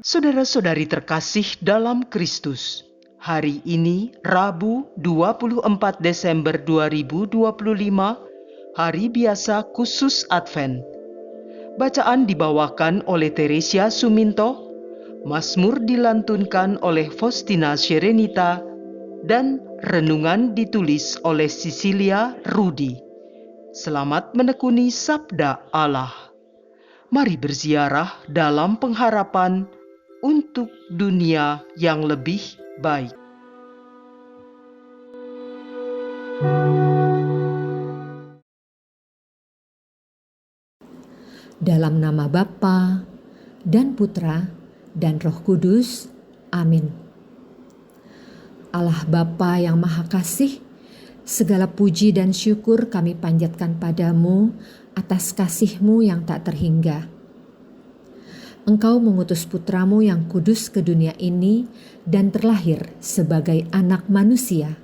Saudara-saudari terkasih dalam Kristus, hari ini Rabu 24 Desember 2025, hari biasa khusus Advent. Bacaan dibawakan oleh Teresia Suminto, Mazmur dilantunkan oleh Faustina Sherenita, dan renungan ditulis oleh Cecilia Rudi. Selamat menekuni Sabda Allah. Mari berziarah dalam pengharapan untuk dunia yang lebih baik. Dalam nama Bapa dan Putra dan Roh Kudus. Amin. Allah Bapa yang Maha Kasih, segala puji dan syukur kami panjatkan padamu atas kasih-Mu yang tak terhingga. Engkau mengutus putramu yang kudus ke dunia ini dan terlahir sebagai anak manusia.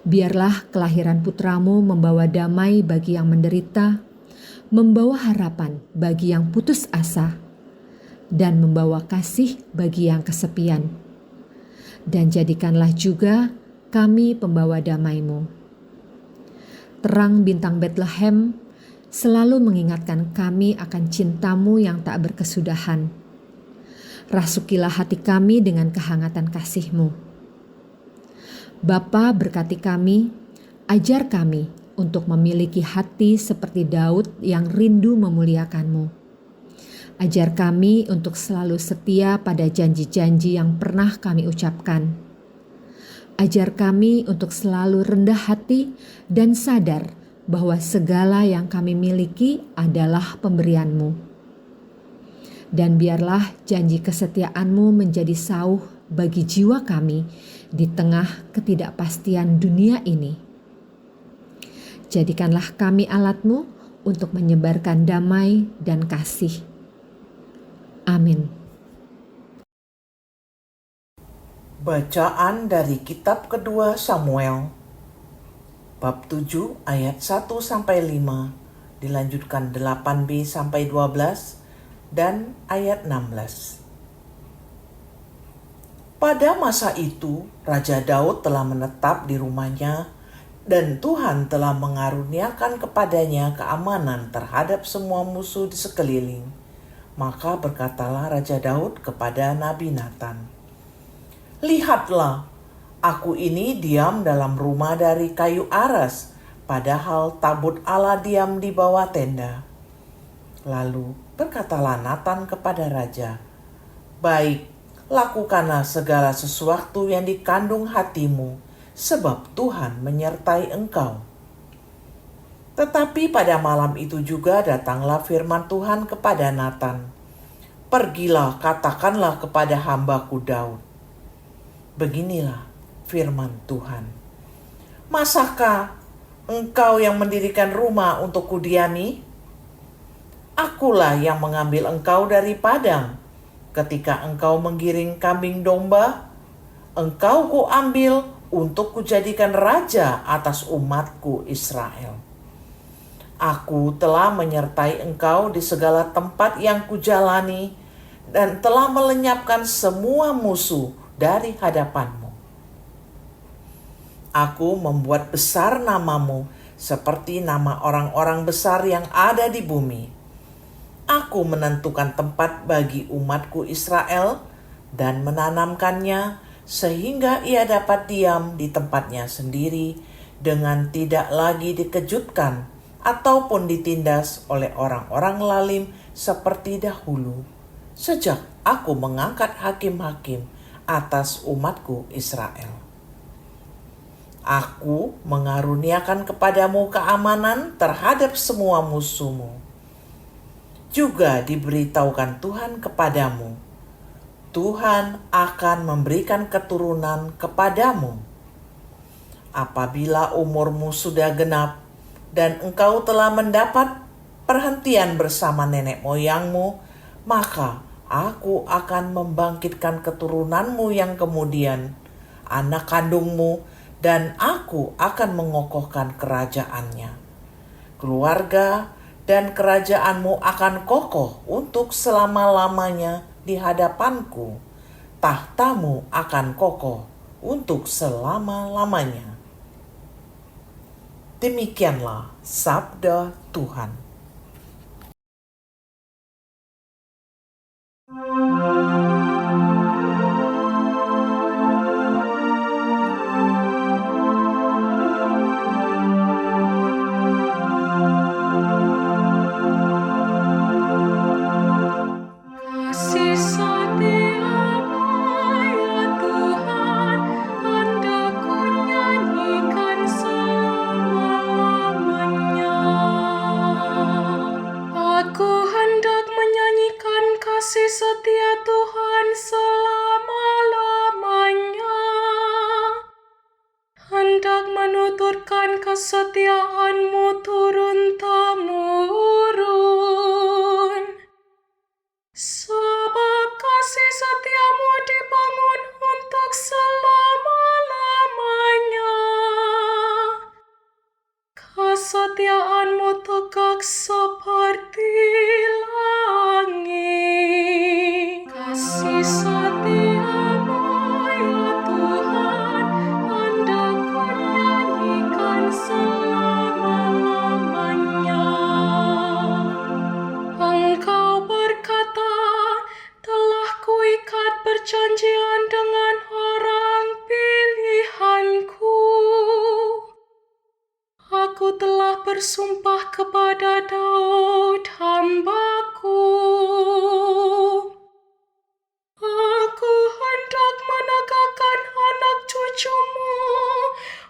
Biarlah kelahiran putramu membawa damai bagi yang menderita, membawa harapan bagi yang putus asa, dan membawa kasih bagi yang kesepian. Dan jadikanlah juga kami pembawa damai-Mu. Terang bintang Bethlehem selalu mengingatkan kami akan cinta-Mu yang tak berkesudahan. Rasukilah hati kami dengan kehangatan kasih-Mu. Bapa, berkati kami, ajar kami untuk memiliki hati seperti Daud yang rindu memuliakan-Mu. Ajar kami untuk selalu setia pada janji-janji yang pernah kami ucapkan. Ajar kami untuk selalu rendah hati dan sadar bahwa segala yang kami miliki adalah pemberian-Mu. Dan biarlah janji kesetiaan-Mu menjadi sauh bagi jiwa kami di tengah ketidakpastian dunia ini. Jadikanlah kami alat-Mu untuk menyebarkan damai dan kasih. Amin. Bacaan dari kitab kedua Samuel bab 7 ayat 1-5, dilanjutkan 8b sampai 12 dan ayat 16. Pada masa itu, Raja Daud telah menetap di rumahnya dan Tuhan telah mengaruniakan kepadanya keamanan terhadap semua musuh di sekeliling. Maka berkatalah Raja Daud kepada Nabi Nathan, "Lihatlah, aku ini diam dalam rumah dari kayu aras, padahal tabut Allah diam di bawah tenda." Lalu berkatalah Nathan kepada raja, "Baik, lakukanlah segala sesuatu yang dikandung hatimu, sebab Tuhan menyertai engkau." Tetapi pada malam itu juga datanglah firman Tuhan kepada Nathan, "Pergilah, katakanlah kepada hambaku Daud, beginilah firman Tuhan. Masakah engkau yang mendirikan rumah untuk kudiami? Akulah yang mengambil engkau dari padang. Ketika engkau menggiring kambing domba, engkau kuambil untuk kujadikan raja atas umatku Israel. Aku telah menyertai engkau di segala tempat yang kujalani dan telah melenyapkan semua musuh dari hadapanmu. Aku membuat besar namamu seperti nama orang-orang besar yang ada di bumi. Aku menentukan tempat bagi umatku Israel dan menanamkannya sehingga ia dapat diam di tempatnya sendiri dengan tidak lagi dikejutkan ataupun ditindas oleh orang-orang lalim seperti dahulu, sejak aku mengangkat hakim-hakim atas umatku Israel. Aku mengaruniakan kepadamu keamanan terhadap semua musuhmu. Juga diberitahukan Tuhan kepadamu, Tuhan akan memberikan keturunan kepadamu. Apabila umurmu sudah genap dan engkau telah mendapat perhentian bersama nenek moyangmu, maka aku akan membangkitkan keturunanmu yang kemudian, anak kandungmu, dan aku akan mengokohkan kerajaannya. Keluarga dan kerajaanmu akan kokoh untuk selama-lamanya di hadapanku, tahtamu akan kokoh untuk selama-lamanya. Demikianlah sabda Tuhan. Kasih setia Tuhan selama-lamanya, hendak menuturkan kesetiaan-Mu turun-temurun. Sebab kasih setia-Mu dibangun untuk selama-lamanya. Kesetiaan-Mu tegak seperti langit. Kasih setia-Mu, ya Tuhan, hendak ku nyanyikan selama-lamanya. Engkau berkata, telah kuikat perjanjian dengan orang pilihanku. Aku telah bersumpah kepada Daud hamba-Ku. Aku hendak menegakkan anak cucu-Mu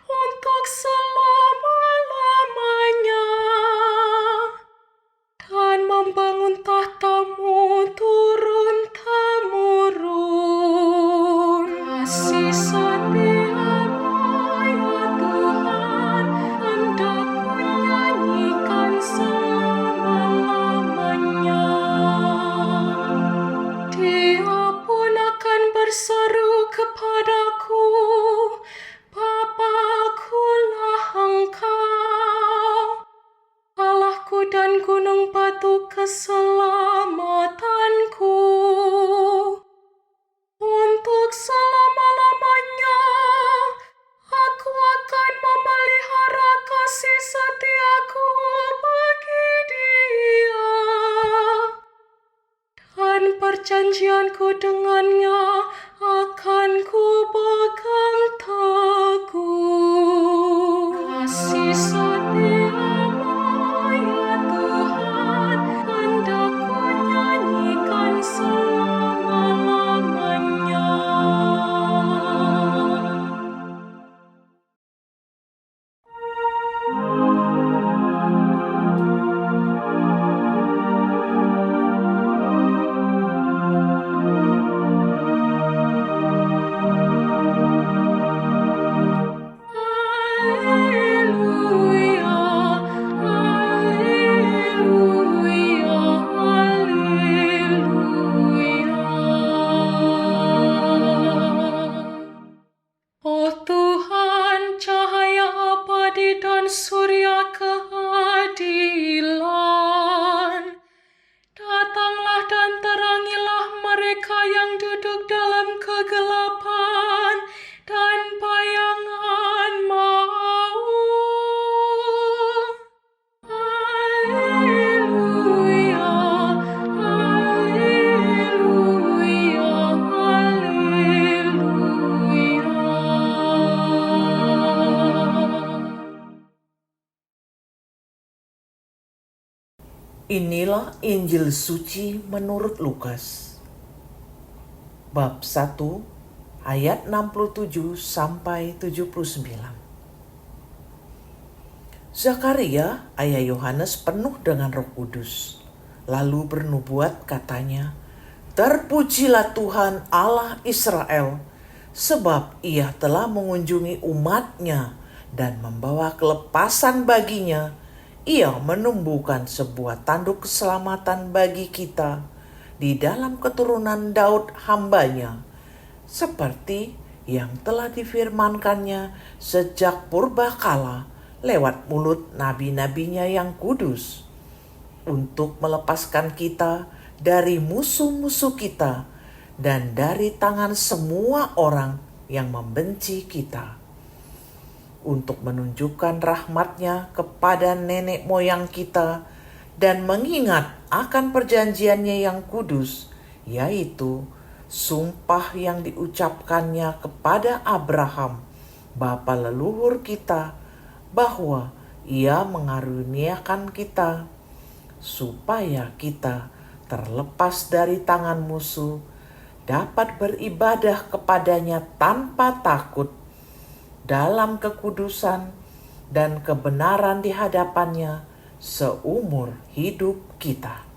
untuk selama-lamanya dan membangun tahta-Mu turun-temurun. Kasih setia-Mu, ya Tuhan, hendak ku nyanyikan selama-lamanya. Dia pun akan berseru kepadaku, Bapa-Kulah Engkau, Allahku dan gunung batu keselamatanku. Untuk selama-lamanya aku akan memelihara kasih setia-Ku bagi dia, dan perjanjian-Ku dengannya akan ku pegang teguh. Kasih setia-Mu, ya Tuhan, hendak ku nyanyikan selama-lamanya. Oh Tuhan, cahaya abadi dan surya keadilan, datanglah dan terangilah mereka yang duduk dalam kegelapan dan bayangan maut. Haleluya, haleluya, haleluya. Inilah Injil suci menurut Lukas. Bab 1 ayat 67 sampai 79. Zakaria, ayah Yohanes, penuh dengan Roh Kudus, lalu bernubuat katanya, "Terpujilah Tuhan Allah Israel, sebab Ia telah mengunjungi umat-Nya dan membawa kelepasan baginya. Ia menumbuhkan sebuah tanduk keselamatan bagi kita di dalam keturunan Daud hamba-Nya, seperti yang telah difirmankannya sejak purbakala lewat mulut nabi-nabinya yang kudus, untuk melepaskan kita dari musuh-musuh kita dan dari tangan semua orang yang membenci kita, untuk menunjukkan rahmat-Nya kepada nenek moyang kita dan mengingat akan perjanjiannya yang kudus, yaitu sumpah yang diucapkannya kepada Abraham, bapa leluhur kita, bahwa Ia mengaruniakan kita, supaya kita terlepas dari tangan musuh, dapat beribadah kepadanya tanpa takut, dalam kekudusan dan kebenaran di hadapannya seumur hidup kita.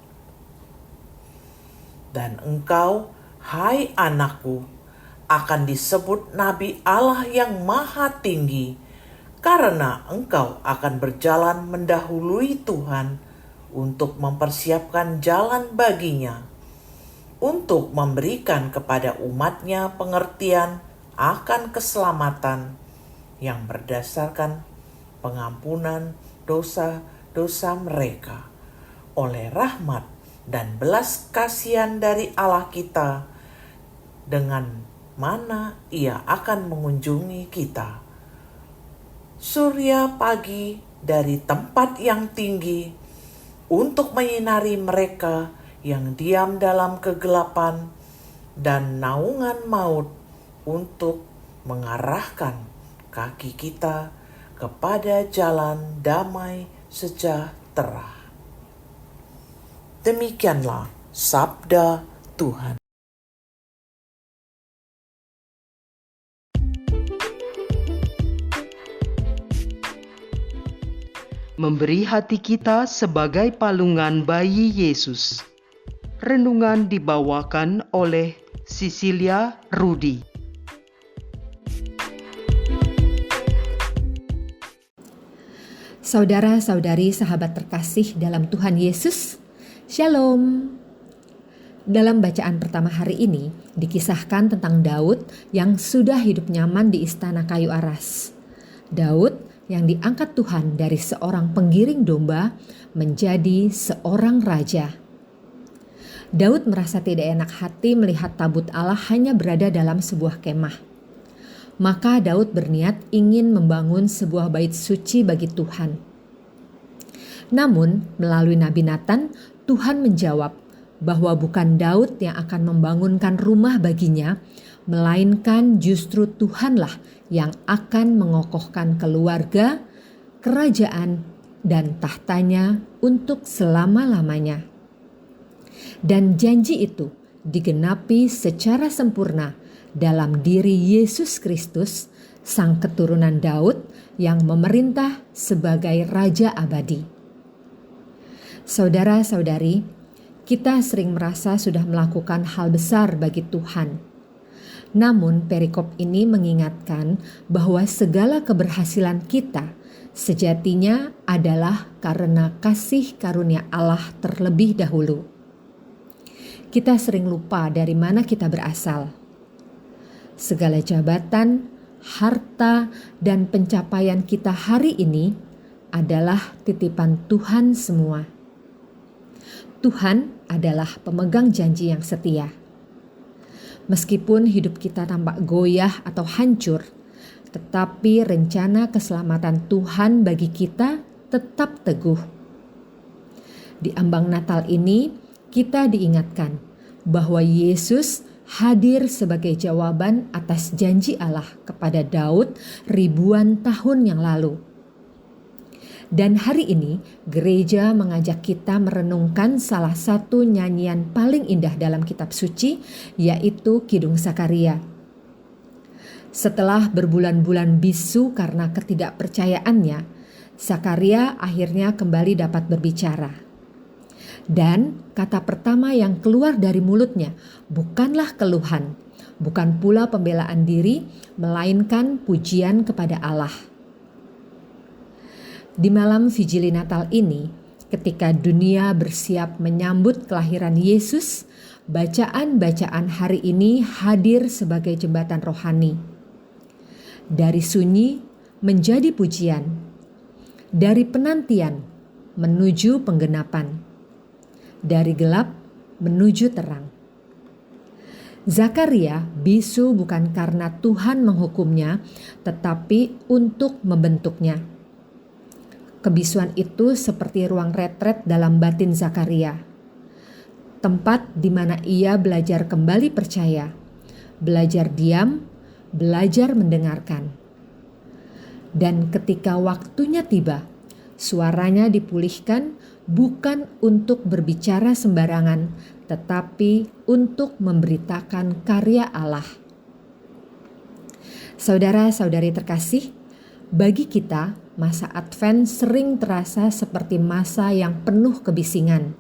Dan engkau, hai anakku, akan disebut Nabi Allah yang Maha Tinggi, karena engkau akan berjalan mendahului Tuhan untuk mempersiapkan jalan baginya, untuk memberikan kepada umat-Nya pengertian akan keselamatan yang berdasarkan pengampunan dosa-dosa mereka oleh rahmat dan belas kasihan dari Allah kita, dengan mana Ia akan mengunjungi kita. Surya pagi dari tempat yang tinggi untuk menyinari mereka yang diam dalam kegelapan, dan naungan maut untuk mengarahkan kaki kita kepada jalan damai sejahtera. Demikianlah sabda Tuhan. Memberi hati kita sebagai palungan bayi Yesus. Renungan dibawakan oleh Cecilia Rudi. Saudara-saudari sahabat terkasih dalam Tuhan Yesus, Shalom. Dalam bacaan pertama hari ini dikisahkan tentang Daud yang sudah hidup nyaman di istana kayu aras. Daud yang diangkat Tuhan dari seorang penggiring domba menjadi seorang raja. Daud merasa tidak enak hati melihat tabut Allah hanya berada dalam sebuah kemah. Maka Daud berniat ingin membangun sebuah bait suci bagi Tuhan. Namun melalui Nabi Natan, Tuhan menjawab bahwa bukan Daud yang akan membangunkan rumah baginya, melainkan justru Tuhanlah yang akan mengokohkan keluarga, kerajaan, dan tahtanya untuk selama-lamanya. Dan janji itu digenapi secara sempurna dalam diri Yesus Kristus, sang keturunan Daud yang memerintah sebagai Raja abadi. Saudara-saudari, kita sering merasa sudah melakukan hal besar bagi Tuhan. Namun perikop ini mengingatkan bahwa segala keberhasilan kita sejatinya adalah karena kasih karunia Allah terlebih dahulu. Kita sering lupa dari mana kita berasal. Segala jabatan, harta, dan pencapaian kita hari ini adalah titipan Tuhan semua. Tuhan adalah pemegang janji yang setia. Meskipun hidup kita tampak goyah atau hancur, tetapi rencana keselamatan Tuhan bagi kita tetap teguh. Di ambang Natal ini, kita diingatkan bahwa Yesus hadir sebagai jawaban atas janji Allah kepada Daud ribuan tahun yang lalu. Dan hari ini, gereja mengajak kita merenungkan salah satu nyanyian paling indah dalam kitab suci, yaitu Kidung Sakaria. Setelah berbulan-bulan bisu karena ketidakpercayaannya, Sakaria akhirnya kembali dapat berbicara. Dan kata pertama yang keluar dari mulutnya bukanlah keluhan, bukan pula pembelaan diri, melainkan pujian kepada Allah. Di malam Vigili Natal ini, ketika dunia bersiap menyambut kelahiran Yesus, bacaan-bacaan hari ini hadir sebagai jembatan rohani. Dari sunyi menjadi pujian, dari penantian menuju penggenapan, dari gelap menuju terang. Zakaria bisu bukan karena Tuhan menghukumnya, tetapi untuk membentuknya. Kebisuan itu seperti ruang retret dalam batin Zakaria, tempat di mana ia belajar kembali percaya, belajar diam, belajar mendengarkan. Dan ketika waktunya tiba, suaranya dipulihkan bukan untuk berbicara sembarangan, tetapi untuk memberitakan karya Allah. Saudara-saudari terkasih, bagi kita masa Advent sering terasa seperti masa yang penuh kebisingan.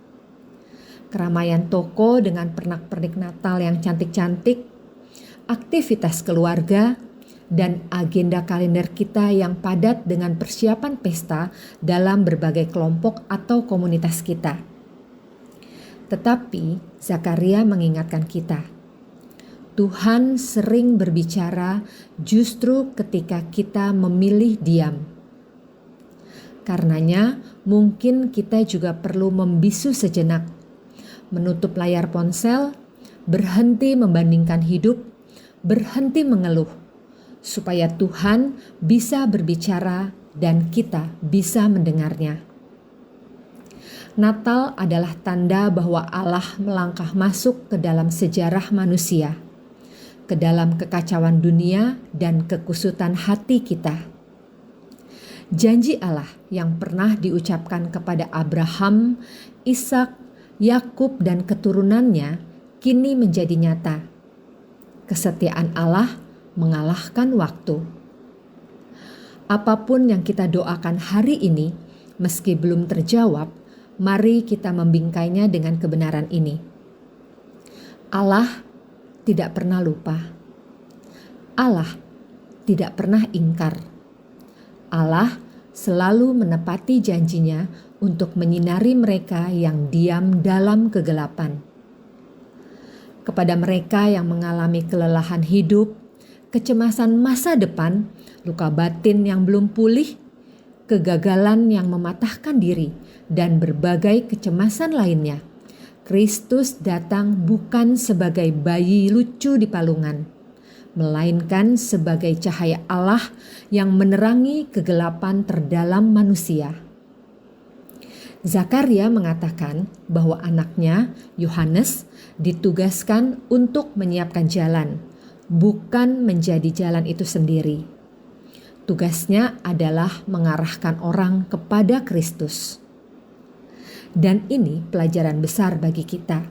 Keramaian toko dengan pernak-pernik Natal yang cantik-cantik, aktivitas keluarga, dan agenda kalender kita yang padat dengan persiapan pesta dalam berbagai kelompok atau komunitas kita. Tetapi Zakaria mengingatkan kita, Tuhan sering berbicara justru ketika kita memilih diam. Karenanya mungkin kita juga perlu membisu sejenak, menutup layar ponsel, berhenti membandingkan hidup, berhenti mengeluh, supaya Tuhan bisa berbicara dan kita bisa mendengarnya. Natal adalah tanda bahwa Allah melangkah masuk ke dalam sejarah manusia, ke dalam kekacauan dunia dan kekusutan hati kita. Janji Allah yang pernah diucapkan kepada Abraham, Ishak, Yakub dan keturunannya kini menjadi nyata. Kesetiaan Allah mengalahkan waktu. Apapun yang kita doakan hari ini, meski belum terjawab, mari kita membingkainya dengan kebenaran ini. Allah tidak pernah lupa. Allah tidak pernah ingkar. Allah selalu menepati janjinya untuk menyinari mereka yang diam dalam kegelapan. Kepada mereka yang mengalami kelelahan hidup, kecemasan masa depan, luka batin yang belum pulih, kegagalan yang mematahkan diri, dan berbagai kecemasan lainnya, Kristus datang bukan sebagai bayi lucu di palungan, melainkan sebagai cahaya Allah yang menerangi kegelapan terdalam manusia. Zakaria mengatakan bahwa anaknya, Yohanes, ditugaskan untuk menyiapkan jalan, bukan menjadi jalan itu sendiri. Tugasnya adalah mengarahkan orang kepada Kristus. Dan ini pelajaran besar bagi kita.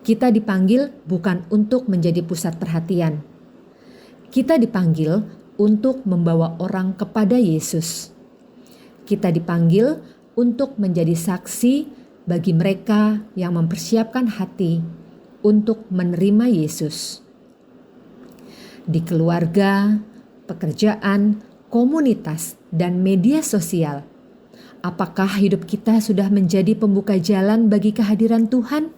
Kita dipanggil bukan untuk menjadi pusat perhatian. Kita dipanggil untuk membawa orang kepada Yesus. Kita dipanggil untuk menjadi saksi bagi mereka yang mempersiapkan hati untuk menerima Yesus. Di keluarga, pekerjaan, komunitas, dan media sosial, apakah hidup kita sudah menjadi pembuka jalan bagi kehadiran Tuhan?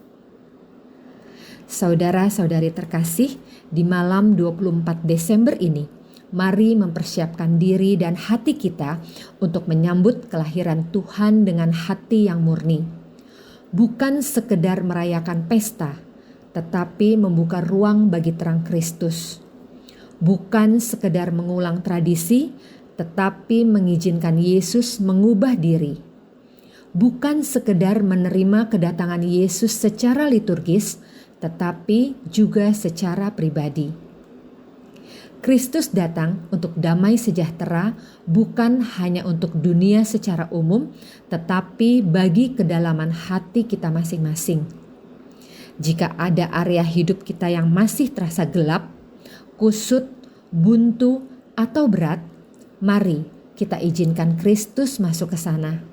Saudara-saudari terkasih, di malam 24 Desember ini, mari mempersiapkan diri dan hati kita untuk menyambut kelahiran Tuhan dengan hati yang murni. Bukan sekedar merayakan pesta, tetapi membuka ruang bagi terang Kristus. Bukan sekedar mengulang tradisi, tetapi mengizinkan Yesus mengubah diri. Bukan sekedar menerima kedatangan Yesus secara liturgis, tetapi juga secara pribadi. Kristus datang untuk damai sejahtera, bukan hanya untuk dunia secara umum, tetapi bagi kedalaman hati kita masing-masing. Jika ada area hidup kita yang masih terasa gelap, kusut, buntu, atau berat, mari kita izinkan Kristus masuk ke sana.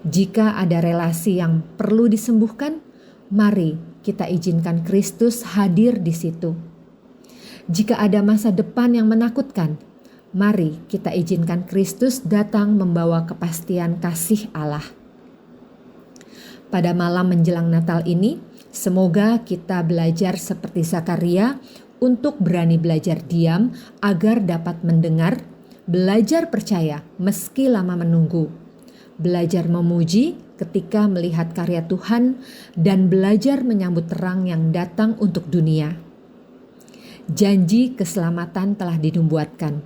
Jika ada relasi yang perlu disembuhkan, mari kita izinkan Kristus hadir di situ. Jika ada masa depan yang menakutkan, mari kita izinkan Kristus datang membawa kepastian kasih Allah. Pada malam menjelang Natal ini, semoga kita belajar seperti Zakaria untuk berani belajar diam agar dapat mendengar, belajar percaya meski lama menunggu, belajar memuji ketika melihat karya Tuhan dan belajar menyambut terang yang datang untuk dunia. Janji keselamatan telah dinubuatkan.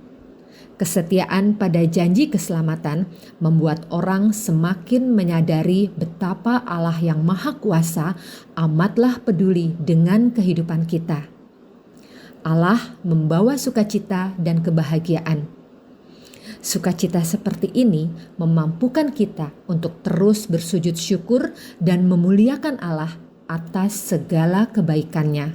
Kesetiaan pada janji keselamatan membuat orang semakin menyadari betapa Allah yang Maha Kuasa amatlah peduli dengan kehidupan kita. Allah membawa sukacita dan kebahagiaan. Sukacita seperti ini memampukan kita untuk terus bersujud syukur dan memuliakan Allah atas segala kebaikan-Nya.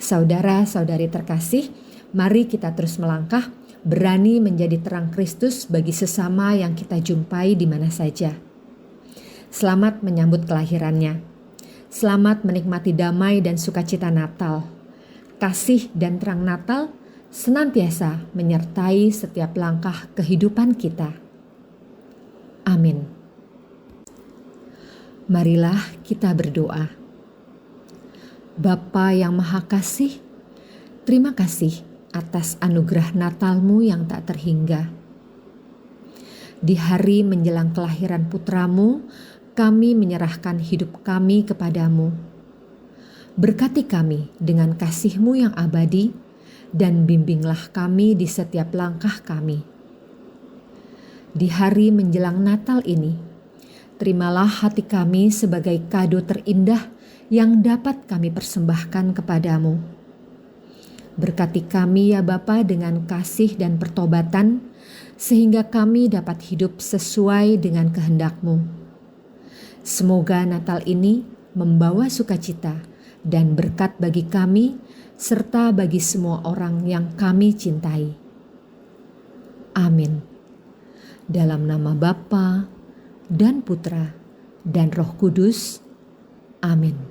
Saudara-saudari terkasih, mari kita terus melangkah, berani menjadi terang Kristus bagi sesama yang kita jumpai di mana saja. Selamat menyambut kelahirannya. Selamat menikmati damai dan sukacita Natal. Kasih dan terang Natal senantiasa menyertai setiap langkah kehidupan kita. Amin. Marilah kita berdoa. Bapa yang Maha Kasih, terima kasih atas anugerah Natal-Mu yang tak terhingga. Di hari menjelang kelahiran putra-Mu, kami menyerahkan hidup kami kepadamu. Berkati kami dengan kasih-Mu yang abadi, dan bimbinglah kami di setiap langkah kami. Di hari menjelang Natal ini, terimalah hati kami sebagai kado terindah yang dapat kami persembahkan kepadamu. Berkati kami ya Bapa dengan kasih dan pertobatan, sehingga kami dapat hidup sesuai dengan kehendak-Mu. Semoga Natal ini membawa sukacita dan berkat bagi kami, serta bagi semua orang yang kami cintai. Amin. Dalam nama Bapa dan Putra dan Roh Kudus. Amin.